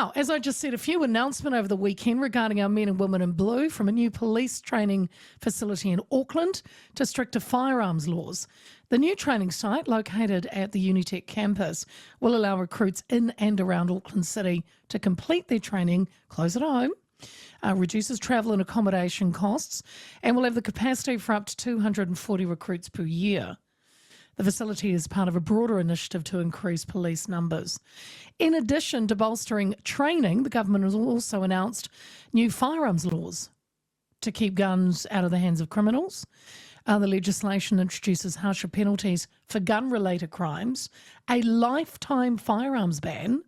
Now, as I just said, a few announcements over the weekend regarding our men and women in blue, from a new police training facility in Auckland to stricter firearms laws. The new training site, located at the Unitec campus, will allow recruits in and around Auckland City to complete their training close at home, reduces travel and accommodation costs, and will have the capacity for up to 240 recruits per year. The facility is part of a broader initiative to increase police numbers. In addition to bolstering training, the government has also announced new firearms laws to keep guns out of the hands of criminals. The legislation introduces harsher penalties for gun-related crimes, a lifetime firearms ban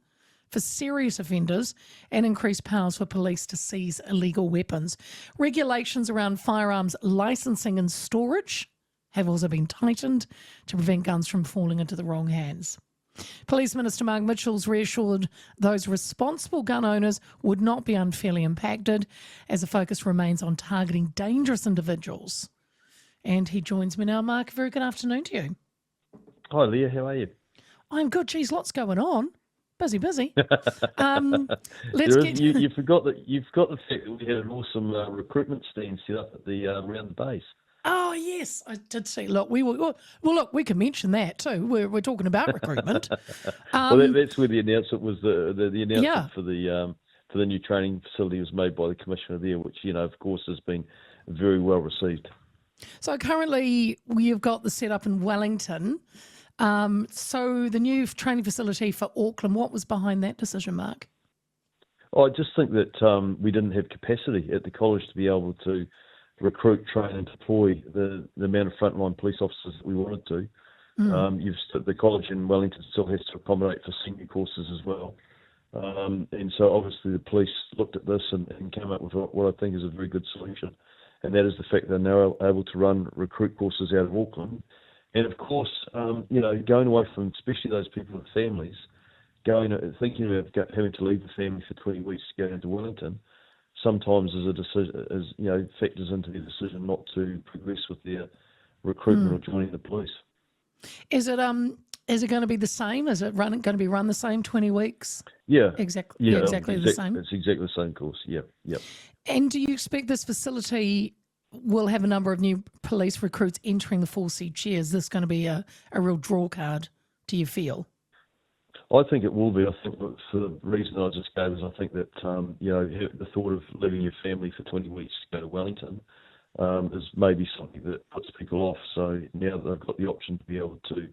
for serious offenders, and increased powers for police to seize illegal weapons. Regulations around firearms licensing and storage have also been tightened to prevent guns from falling into the wrong hands. Police Minister Mark Mitchell's reassured those responsible gun owners would not be unfairly impacted, as the focus remains on targeting dangerous individuals. And he joins me now. Mark, a very good afternoon to you. Hi, Leah. How are you? I'm good. Geez, lots going on. Busy. You forgot the fact that we had an awesome recruitment stand set up at the around the base. Oh yes, I did see. Look, we can mention that too. We're talking about recruitment. That's where the announcement was. The announcement for the new training facility was made by the commissioner there, which of course has been very well received. So currently you've got the setup in Wellington. So the new training facility for Auckland, what was behind that decision, Mark? I just think that we didn't have capacity at the college to be able to recruit, train and deploy the amount of frontline police officers that we wanted to. The college in Wellington still has to accommodate for senior courses as well. And so obviously the police looked at this and came up with what I think is a very good solution. And that is the fact they're now able to run recruit courses out of Auckland. And of course, going away from especially those people with families, thinking about having to leave the family for 20 weeks to go into Wellington, sometimes is a decision, factors into their decision not to progress with their recruitment or joining the police. Is it going to be the same? Is it going to be run the same 20 weeks? Yeah, exactly. Yeah, exactly the same. It's exactly the same course. Yep. And do you expect this facility will have a number of new police recruits entering the force each year? Is this going to be a real draw card, do you feel? I think it will be. I think for the reason I just gave is I think that, the thought of leaving your family for 20 weeks to go to Wellington is maybe something that puts people off. So now that they've got the option to be able to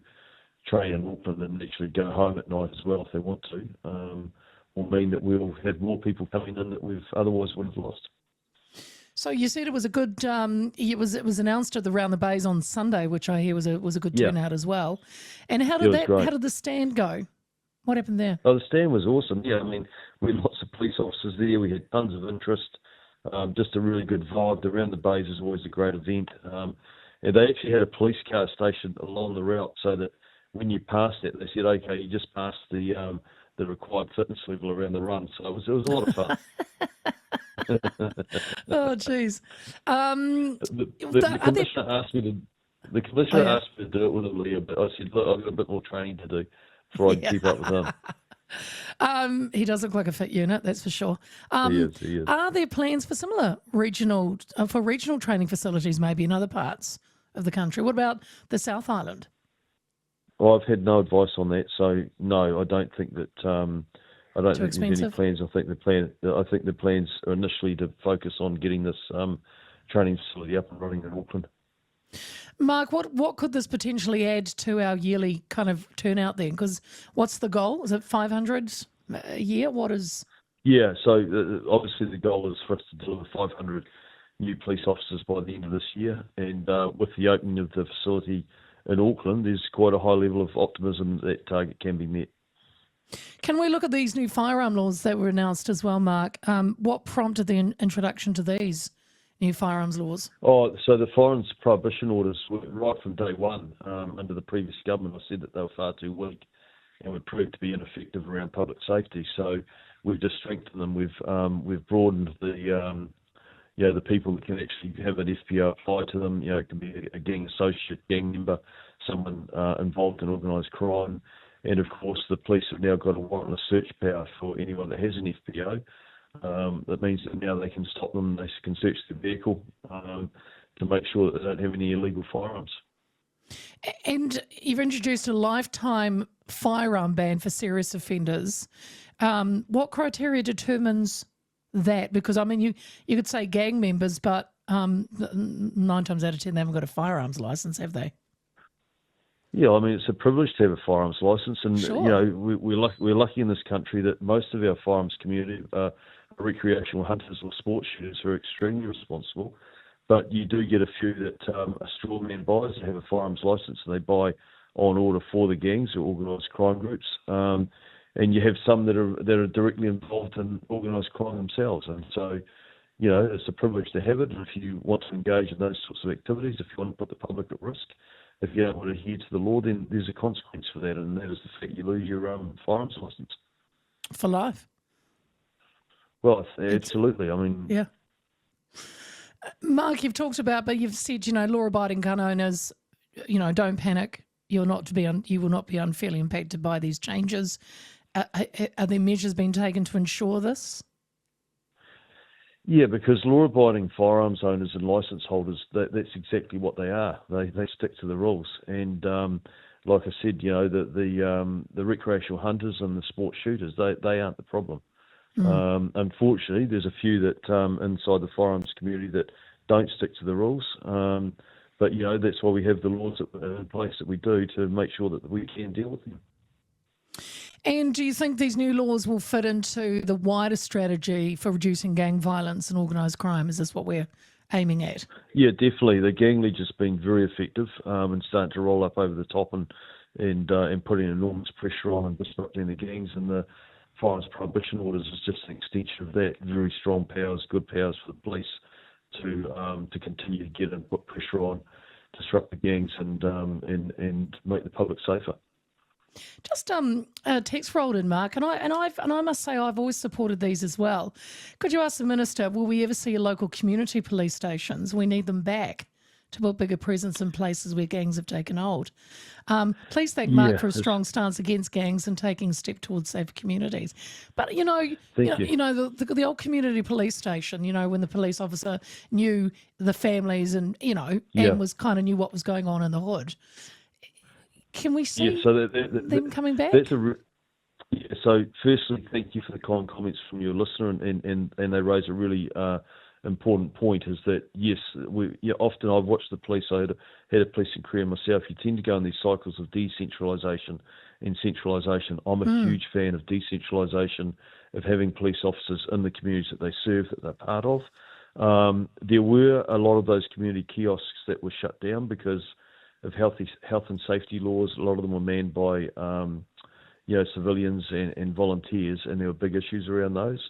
train in Auckland and actually go home at night as well if they want to, will mean that we'll have more people coming in that we've otherwise would have lost. So you said it was a good. It was announced at the Round the Bays on Sunday, which I hear was a good turnout as well. And how did the stand go? What happened there? Oh, the stand was awesome. Yeah, I mean, we had lots of police officers there. We had tons of interest. Just a really good vibe. The Round the Bays is always a great event. And they actually had a police car stationed along the route so that when you passed it, they said, "Okay, you just passed the required fitness level around the run." So it was a lot of fun. Oh, geez. The commissioner asked me to do it with him, Leah, but I said, "Look, I've got a bit more training to do before I can keep up with him." He does look like a fit unit, that's for sure. He is. Are there plans for similar regional training facilities, maybe in other parts of the country? What about the South Island? Well, I've had no advice on that, so no, I don't think that. I don't think there's any plans. I think the plans are initially to focus on getting this training facility up and running in Auckland. Mark, what could this potentially add to our yearly kind of turnout then? Because what's the goal? Is it 500 a year? What is? Yeah, so obviously the goal is for us to deliver 500 new police officers by the end of this year, and with the opening of the facility in Auckland, there's quite a high level of optimism that target can be met. Can we look at these new firearm laws that were announced as well, Mark? What prompted the introduction to these new firearms laws? Oh, so the firearms prohibition orders were right from day one under the previous government. I said that they were far too weak and would prove to be ineffective around public safety. So we've just strengthened them. We've broadened the people that can actually have an FPO apply to them. It can be a gang associate, gang member, someone involved in organised crime. And of course, the police have now got a warrantless search power for anyone that has an FPO. That means that now they can stop them, they can search the vehicle to make sure that they don't have any illegal firearms. And you've introduced a lifetime firearm ban for serious offenders. What criteria determines that? Because, I mean, you could say gang members, but 9 times out of 10 they haven't got a firearms licence, have they? Yeah, I mean, it's a privilege to have a firearms licence, and Sure. we're lucky in this country that most of our firearms community are recreational hunters or sports shooters who are extremely responsible. But you do get a few that are strawman buyers that have a firearms licence, and they buy on order for the gangs or organised crime groups. And you have some that are directly involved in organised crime themselves, and so it's a privilege to have it. And if you want to engage in those sorts of activities, if you want to put the public at risk, if you don't want to adhere to the law, then there's a consequence for that, and that is the fact you lose your firearms licence. For life. Well, absolutely. I mean, yeah. Mark, you've talked about, but you've said, law-abiding gun owners, don't panic. You will not be unfairly impacted by these changes. Are there measures being taken to ensure this? Yeah, because law-abiding firearms owners and licence holders, that's exactly what they are. They stick to the rules. And like I said, the recreational hunters and the sports shooters, they aren't the problem. Unfortunately, there's a few that inside the firearms community that don't stick to the rules. But, that's why we have the laws in place that we do to make sure that we can deal with them. And do you think these new laws will fit into the wider strategy for reducing gang violence and organised crime? Is this what we're aiming at? Yeah, definitely. The gang league has been very effective and starting to roll up over the top and putting enormous pressure on and disrupting the gangs. And the firearms prohibition orders is just an extension of that. Very strong powers, good powers for the police to continue to get and put pressure on, disrupt the gangs and make the public safer. Just a text rolled in, Mark, and I must say I've always supported these as well. Could you ask the Minister, will we ever see local community police stations? We need them back to put bigger presence in places where gangs have taken hold. Please thank Mark for a strong stance against gangs and taking a step towards safer communities. But the old community police station, when the police officer knew the families and was kind of knew what was going on in the hood. Can we see them coming back? So firstly, thank you for the kind comments from your listener, and they raise a really important point, is that, yes, often I've watched the police. I had a policing career myself. You tend to go in these cycles of decentralisation and centralisation. I'm a huge fan of decentralisation, of having police officers in the communities that they serve, that they're part of. There were a lot of those community kiosks that were shut down because of health and safety laws. A lot of them were manned by civilians and volunteers, and there were big issues around those.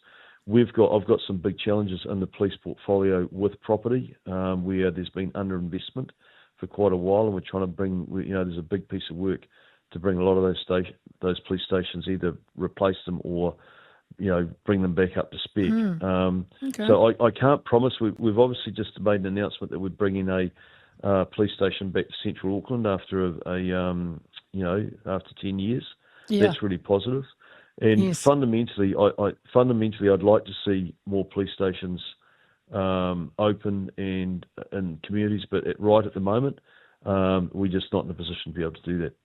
I've got some big challenges in the police portfolio with property, where there's been underinvestment for quite a while, and we're trying to bring, there's a big piece of work to bring a lot of those police stations, either replace them or bring them back up to spec. Okay. So I can't promise. We've obviously just made an announcement that we're bringing a police station back to Central Auckland after after 10 years. Yeah. That's really positive. And yes. fundamentally, I'd like to see more police stations open and in communities, but right at the moment, we're just not in a position to be able to do that.